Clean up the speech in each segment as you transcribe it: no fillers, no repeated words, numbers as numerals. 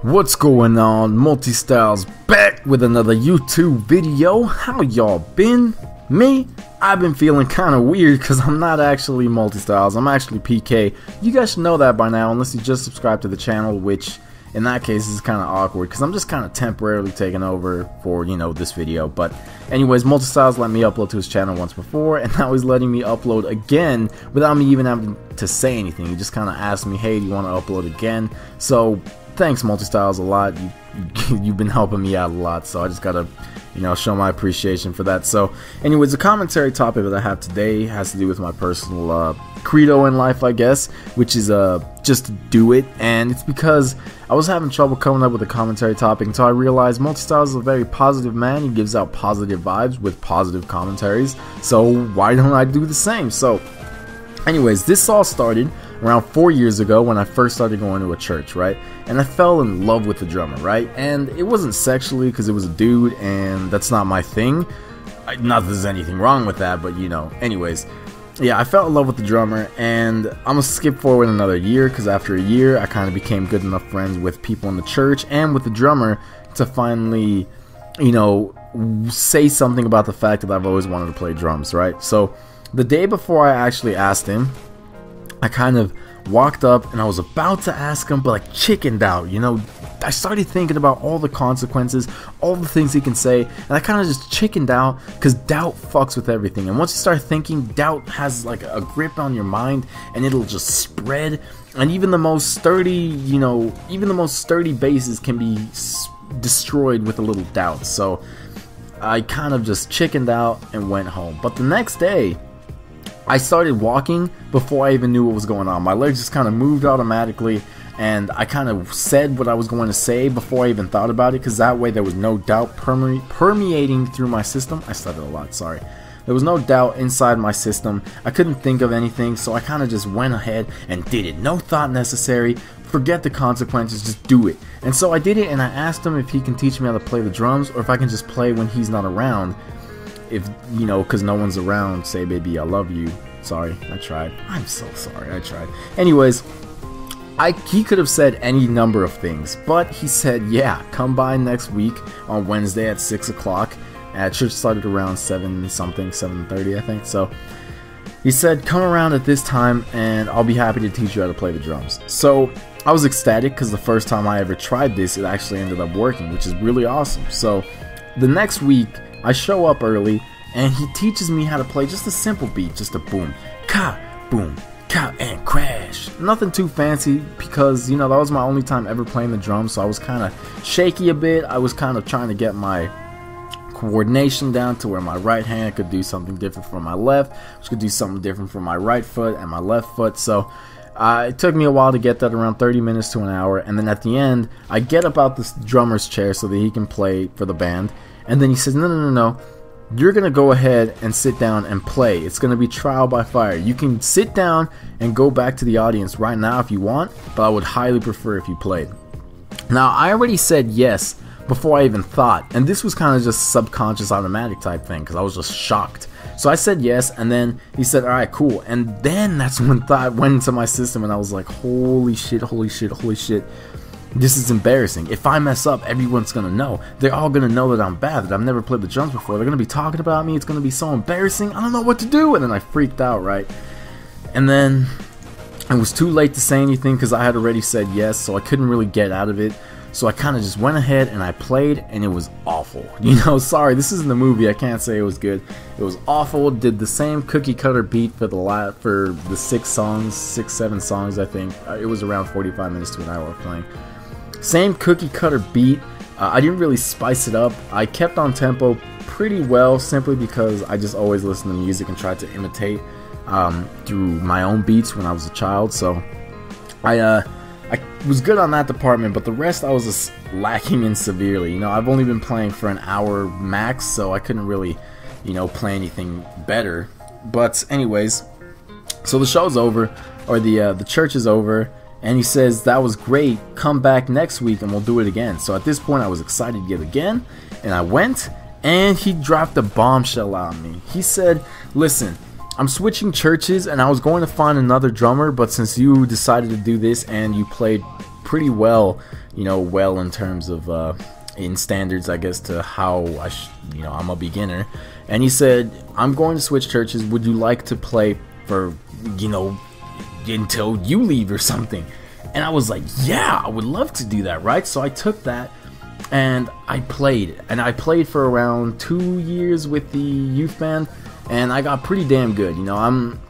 What's going on? Multistyles back with another YouTube video. How y'all been? Me? I've been feeling kind of weird because I'm not actually Multistyles. I'm actually PK. You guys should know that by now unless you just subscribe to the channel, which in that case is kind of awkward because I'm just kind of temporarily taking over for, this video. But anyways, Multistyles let me upload to his channel once before, and now he's letting me upload again without me even having to say anything. He just kind of asked me, hey, do you want to upload again? So thanks, Multistyles, a lot. You've been helping me out a lot, so I just gotta show my appreciation for that. So anyways, the commentary topic that I have today has to do with my personal credo in life, I guess, which is just to do it. And it's because I was having trouble coming up with a commentary topic until I realized Multistyles is a very positive man. He gives out positive vibes with positive commentaries, so why don't I do the same? So anyways, this all started around 4 years ago when I first started going to a church, right? And I fell in love with the drummer, right? And it wasn't sexually because it was a dude, and that's not my thing. Not that there's anything wrong with that, but anyways. Yeah, I fell in love with the drummer, and I'm gonna skip forward another year because after a year I kind of became good enough friends with people in the church and with the drummer to finally, say something about the fact that I've always wanted to play drums, right? So the day before I actually asked him, I kind of walked up and I was about to ask him, but like chickened out, I started thinking about all the consequences, all the things he can say, and I kind of just chickened out because doubt fucks with everything. And once you start thinking, doubt has like a grip on your mind and it'll just spread. And even the most sturdy, bases can be destroyed with a little doubt. So I kind of just chickened out and went home. But the next day, I started walking before I even knew what was going on. My legs just kind of moved automatically, and I kind of said what I was going to say before I even thought about it, because that way there was no doubt permeating through my system. I stuttered a lot, sorry. There was no doubt inside my system. I couldn't think of anything, so I kind of just went ahead and did it. No thought necessary. Forget the consequences, just do it. And so I did it, and I asked him if he can teach me how to play the drums, or if I can just play when he's not around. If because no one's around, say baby I love you. Sorry, I tried. I'm so sorry, I tried. Anyways, he could have said any number of things, but he said, yeah, come by next week on Wednesday at 6 o'clock. Church started around 7:30 I think. So he said, come around at this time and I'll be happy to teach you how to play the drums. So I was ecstatic because the first time I ever tried this, it actually ended up working, which is really awesome. So the next week I show up early, and he teaches me how to play just a simple beat, just a boom, ka, and crash. Nothing too fancy because, that was my only time ever playing the drums, so I was kind of shaky a bit. I was kind of trying to get my coordination down to where my right hand could do something different from my left, which could do something different from my right foot and my left foot. So it took me a while to get that, around 30 minutes to an hour, and then at the end, I get up out this drummer's chair so that he can play for the band. And then he says, no, you're going to go ahead and sit down and play. It's going to be trial by fire. You can sit down and go back to the audience right now if you want, but I would highly prefer if you played. Now, I already said yes before I even thought, and this was kind of just subconscious automatic type thing because I was just shocked. So I said yes, and then he said, all right, cool. And then that's when thought went into my system, and I was like, holy shit. This is embarrassing. If I mess up, everyone's gonna know. They're all gonna know that I'm bad, that I've never played the drums before. They're gonna be talking about me. It's gonna be so embarrassing. I don't know what to do. And then I freaked out, right? And then it was too late to say anything because I had already said yes, so I couldn't really get out of it. So I kind of just went ahead and I played, and it was awful. Sorry, this isn't the movie. I can't say it was good. It was awful. Did the same cookie cutter beat for the 7 songs, I think. It was around 45 minutes to an hour of playing. Same cookie cutter beat. I didn't really spice it up. I kept on tempo pretty well simply because I just always listened to music and tried to imitate through my own beats when I was a child. So I was good on that department, but the rest I was just lacking in severely. I've only been playing for an hour max, so I couldn't really play anything better. But anyways, so the show's over, or the church is over. And he says, that was great, come back next week and we'll do it again. So at this point I was excited yet again, and I went, and he dropped a bombshell on me. He said, listen, I'm switching churches and I was going to find another drummer, but since you decided to do this and you played pretty well, you know, well in terms of in standards, I guess, to how you know, I'm a beginner. And he said, I'm going to switch churches. Would you like to play for, you know, until you leave or something? And I was like, yeah, I would love to do that, right? So I took that and I played. And I played for around 2 years with the youth band, and I got pretty damn good. You know, I'm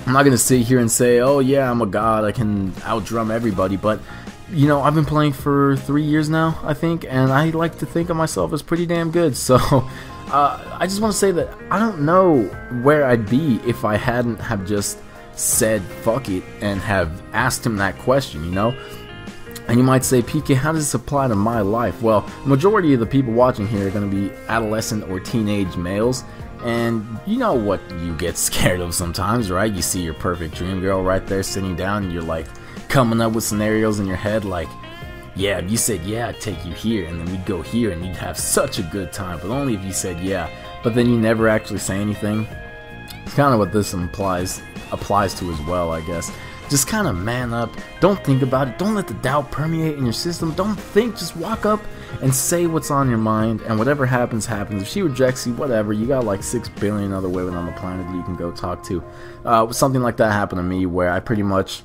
not gonna sit here and say, oh yeah, I'm a god, I can outdrum everybody, but you know, I've been playing for 3 years now, I think, and I like to think of myself as pretty damn good. So I just want to say that I don't know where I'd be if I hadn't have just said fuck it and have asked him that question, you know. And you might say, PK, how does this apply to my life? Well, majority of the people watching here are going to be adolescent or teenage males, and you know what you get scared of sometimes, right? You see your perfect dream girl right there sitting down, and you're like coming up with scenarios in your head like, yeah, if you said yeah, I'd take you here, and then we'd go here and you'd have such a good time, but only if you said yeah. But then you never actually say anything. It's kind of what this applies to as well, I guess. Just kind of man up. Don't think about it. Don't let the doubt permeate in your system. Don't think. Just walk up and say what's on your mind, and whatever happens, happens. If she rejects you, whatever. You got like 6 billion other women on the planet that you can go talk to. Something like that happened to me, where I pretty much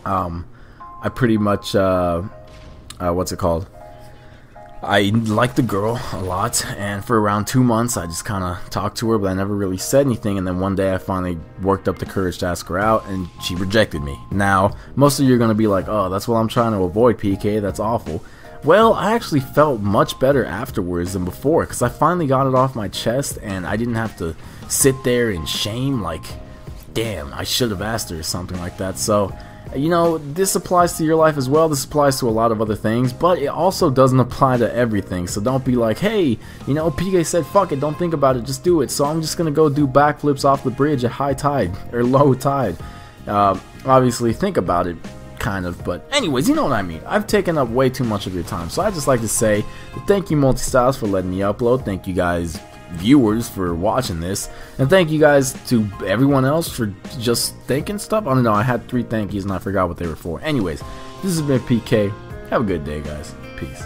what's it called? I liked the girl a lot, and for around 2 months I just kind of talked to her, but I never really said anything. And then one day I finally worked up the courage to ask her out, and she rejected me. Now, most of you are going to be like, oh, that's what I'm trying to avoid, PK, that's awful. Well, I actually felt much better afterwards than before, because I finally got it off my chest, and I didn't have to sit there in shame like, damn, I should have asked her or something like that. So, you know, this applies to your life as well. This applies to a lot of other things, but it also doesn't apply to everything. So don't be like, hey, you know, PK said fuck it, don't think about it, just do it. So I'm just gonna go do backflips off the bridge at high tide or low tide. Obviously think about it, kind of, but anyways, you know what I mean. I've taken up way too much of your time, so I just like to say thank you, Multistyles, for letting me upload. Thank you guys, viewers, for watching this, and thank you guys to everyone else for just thinking stuff. I don't know, I had 3 thank yous and I forgot what they were for. Anyways, this has been PK. Have a good day, guys. Peace.